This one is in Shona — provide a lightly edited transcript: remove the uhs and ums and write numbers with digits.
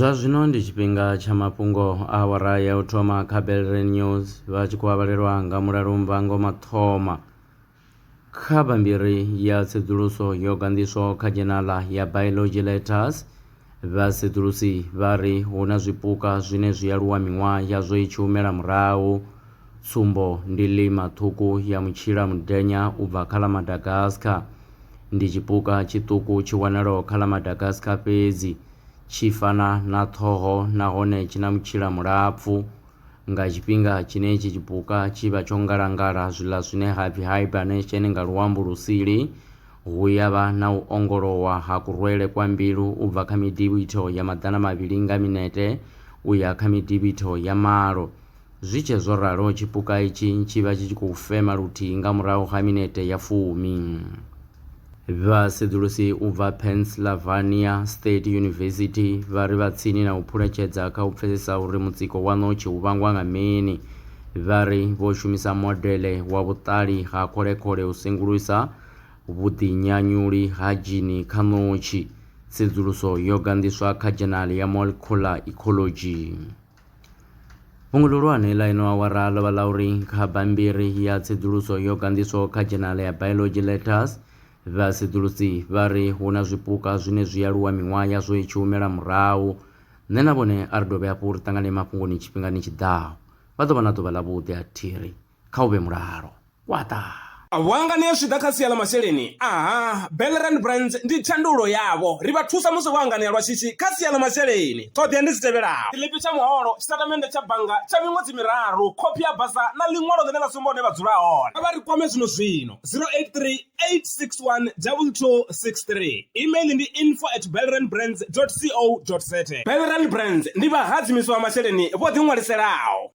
Zwa zwino ndi tshifhinga tsha mafhungo a awara ya u thoma kha Belren News vha tshi khou avhalelwa nga Mulalo Muvhango Mathoma. Kha bammbiri ya tsedzuluso yo gandiswaho kha dzhenala ya Biology Letters, vhasedzulusi vha ri hu na zwipuka zwine zwi aluwa miṅwaha yazwo i tshi humela murahu. Tsumbo ndi lima ṱhukhu ya mutshila mudenya u bva kha ḽa Madagascar. Ndi tshipuka tshiṱuku tshi wanalaho kha ḽa Madagascar fhedzi, tshi fana na ṱhoho nahone tshi na mutshila mulapfu. Nga tshifhinga tshine itshi tshipuka tshi vha tsho ngalangala zwiḽa zwine hapfi hibernation nga luambo lusili, hu yavha na u ongolowa ha kurwele kwa mbilu u bva kha midivhitho ya maḓana mavhili nga minete u ya kha midivhitho ya malo. Zwi tshe zwo ralo, tshipuka itshi tshi vha tshi khou fema luthihi nga murahu ha minete ya 10. Vhasedzulusi u bva Pennsylvania State University vha ri vha tsini na u phuletshedza kha u pfesesa uri mutsiko wa ṋotshi u vhangwa nga mini. Vha ri vho shumisa modele wa vhuṱali ha kholekole u sengulusa vhuḓinyanyuli ha dzhini kha ṋotshi. Tsedzuluso yo gandiswa kha Journal ya Molecular Ecology. Fhungo ḽihulwane ḽa ino awara ḽo vha ḽa uri kha bammbiri ya tsedzuluso yo gandiswaho kha Journal ya Biology Letters, vhasedzulusi vha ri hu na zwipuka zwine zwi aluwa miṅwaha yazwo i tshi humela murahu. Nṋe na vhone a ri dovhe hafhu ri ṱangane mafhungoni tshifhingani tshiḓaho. Vha ḓo vha na ḓuvha ḽavhuḓi a thiri kha u vhe mulalo kwaṱa. Vhangani ya swika kha sia ḽa masheleni, Belren Brands ndi thandulo yavho. Ri vha thusa musi vhangani ya lwa shishi kha sia ḽa masheleni. Ṱhoḓea ndi dzi tevhelaho: tshiḽipi tsha muholo, tshitatamennde tsha bannga tsha miṅwedzi miraru, khophi ya basa na ḽiṅwalo ḽine ḽa sumba hune vha dzula hone. Vha ri kwame zwino 083 861 2263. Email ndi info@belrenbrands.co.za. Belren Brands ndi vhahadzimiswa wa masheleni vho ḓi ṅwaliselaho.